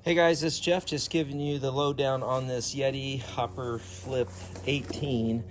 Hey guys, it's Geoff, just giving you the lowdown on this Yeti Hopper Flip 18.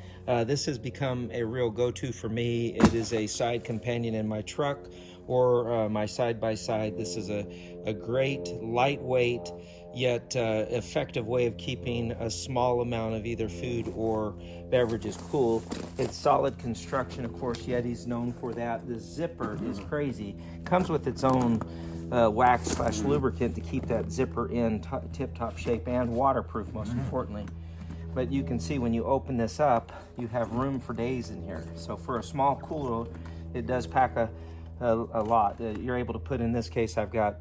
This has become a real go-to for me. It is a side companion in my truck or my side-by-side. This is a great, lightweight, yet effective way of keeping a small amount of either food or beverages cool. It's solid construction. Of course, Yeti's known for that. The zipper is crazy. Comes with its own wax/lubricant to keep that zipper in tip-top shape and waterproof, most importantly. But you can see when you open this up, you have room for days in here. So for a small cooler, it does pack a lot. You're able to put, in this case, I've got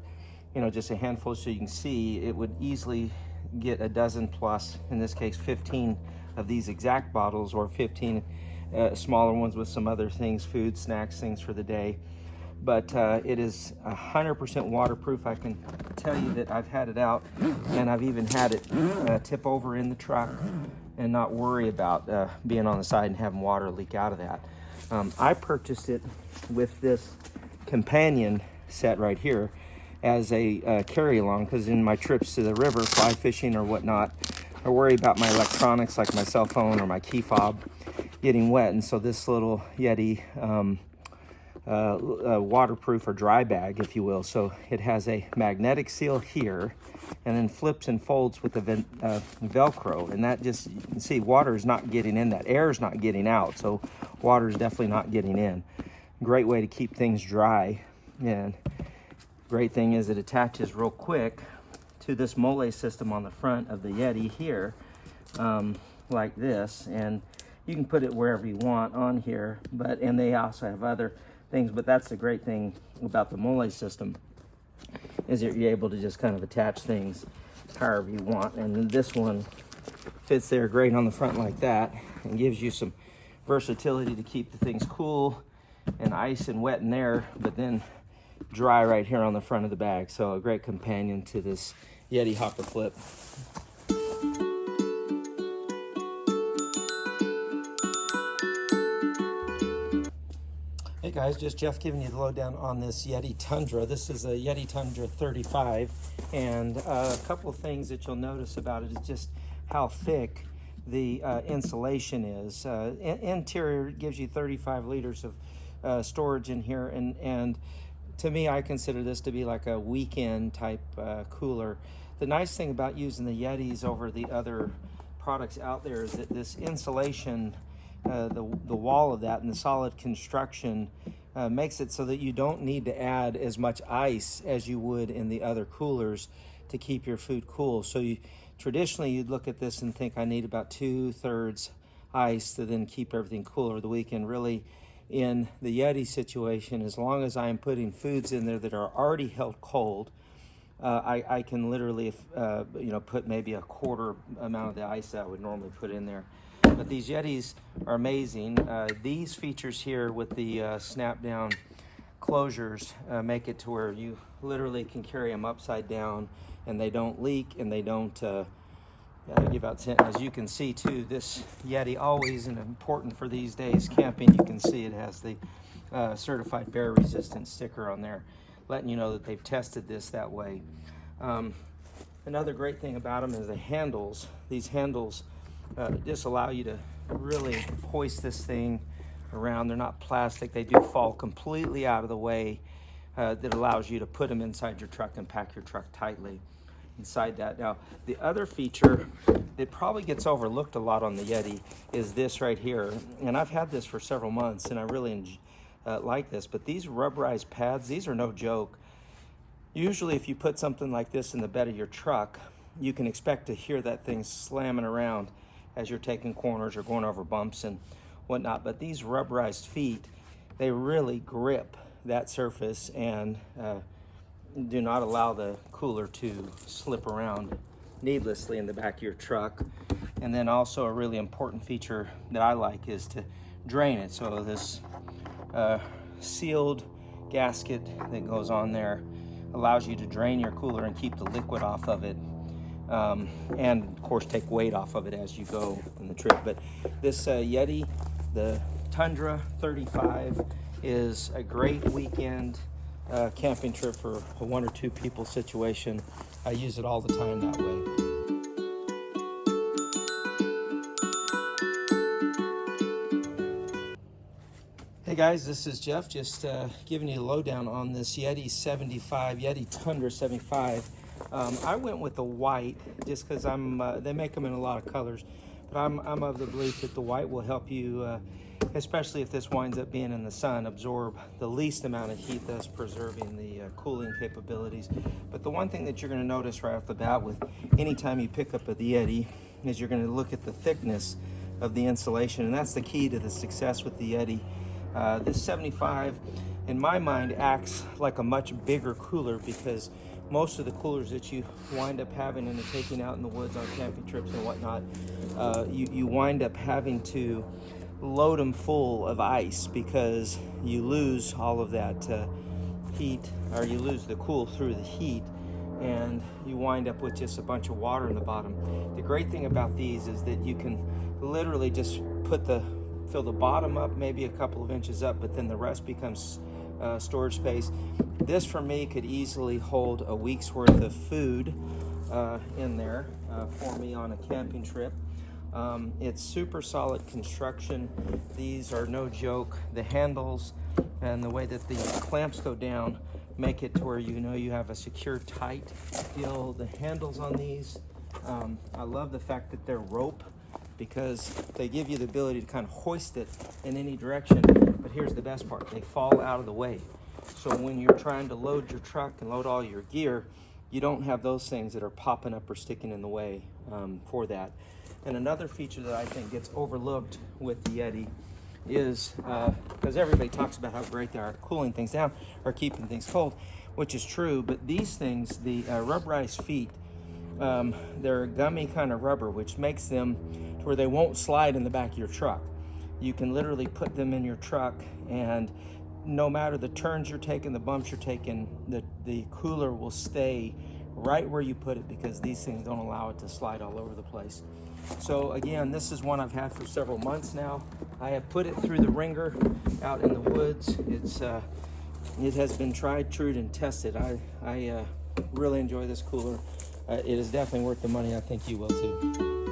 just a handful, so you can see it would easily get a dozen plus, in this case 15 of these exact bottles, or 15 smaller ones with some other things, food, snacks, things for the day. But it is 100% waterproof. I can tell you that I've had it out, and I've even had it tip over in the truck and not worry about being on the side and having water leak out of that. I purchased it with this companion set right here as a carry-along, because in my trips to the river, fly fishing or whatnot, I worry about my electronics like my cell phone or my key fob getting wet. And so this little Yeti waterproof or dry bag, if you will. So it has a magnetic seal here, and then flips and folds with the Velcro, and that just, you can see water is not getting in, that air is not getting out, so water is definitely not getting in. Great way to keep things dry. And great thing is it attaches real quick to this mole system on the front of the Yeti here, like this, and you can put it wherever you want on here. And they also have other things, but that's the great thing about the mole system, is that you're able to just kind of attach things however you want. And this one fits there great on the front like that, and gives you some versatility to keep the things cool and ice and wet in there, but then dry right here on the front of the bag. So a great companion to this Yeti Hopper Flip. Hey guys, just Geoff giving you the lowdown on this Yeti Tundra. This is a Yeti Tundra 35, and a couple of things that you'll notice about it is just how thick the insulation is. Interior gives you 35 liters of storage in here, and to me, I consider this to be like a weekend type cooler. The nice thing about using the Yetis over the other products out there is that this insulation, the wall of that and the solid construction makes it so that you don't need to add as much ice as you would in the other coolers to keep your food cool. So traditionally you'd look at this and think, I need about 2/3 ice to then keep everything cool over the weekend. Really, in the Yeti situation, as long as I'm putting foods in there that are already held cold, I can literally put maybe a quarter amount of the ice that I would normally put in there. But these Yetis are amazing. These features here with the snap down closures make it to where you literally can carry them upside down, and they don't leak, and they don't give out scent. As you can see too, this Yeti, always important for these days camping, you can see it has the certified bear resistant sticker on there, letting you know that they've tested this that way. Another great thing about them is the handles. These handles just allow you to really hoist this thing around. They're not plastic. They do fall completely out of the way. That allows you to put them inside your truck and pack your truck tightly inside that. Now, the other feature that probably gets overlooked a lot on the Yeti is this right here. And I've had this for several months, and I really like this. But these rubberized pads, these are no joke. Usually if you put something like this in the bed of your truck, you can expect to hear that thing slamming around as you're taking corners or going over bumps and whatnot. But these rubberized feet, they really grip that surface and do not allow the cooler to slip around needlessly in the back of your truck. And then also a really important feature that I like is to drain it. So this sealed gasket that goes on there allows you to drain your cooler and keep the liquid off of it. And of course take weight off of it as you go on the trip. But this Yeti, the Tundra 35, is a great weekend camping trip for a 1 or 2 people situation. I use it all the time that way. Hey guys, this is Geoff, just giving you a lowdown on this Yeti Tundra 75. I went with the white just because they make them in a lot of colors, but I'm of the belief that the white will help you, especially if this winds up being in the sun, absorb the least amount of heat, thus preserving the cooling capabilities. But the one thing that you're going to notice right off the bat with anytime you pick up a Yeti is you're going to look at the thickness of the insulation, and that's the key to the success with the Yeti. This 75, in my mind, acts like a much bigger cooler, because most of the coolers that you wind up having and taking out in the woods on camping trips and whatnot, you wind up having to load them full of ice because you lose all of that heat, or you lose the cool through the heat, and you wind up with just a bunch of water in the bottom. The great thing about these is that you can literally just fill the bottom up maybe a couple of inches up, but then the rest becomes storage space. This for me could easily hold a week's worth of food in there for me on a camping trip. It's super solid construction. These are no joke. The handles and the way that the clamps go down make it to where you know you have a secure, tight feel. The handles on these, I love the fact that they're rope, because they give you the ability to kind of hoist it in any direction. But here's the best part: they fall out of the way. So when you're trying to load your truck and load all your gear, you don't have those things that are popping up or sticking in the way for that. And another feature that I think gets overlooked with the Yeti is, because everybody talks about how great they are at cooling things down or keeping things cold, which is true, but these things, the rubberized feet, they're a gummy kind of rubber, which makes them to where they won't slide in the back of your truck. You can literally put them in your truck, and no matter the turns you're taking, the bumps you're taking, the cooler will stay right where you put it, because these things don't allow it to slide all over the place. So again, this is one I've had for several months now. I have put it through the ringer out in the woods. It has been tried, true, and tested. I really enjoy this cooler. It is definitely worth the money. I think you will too.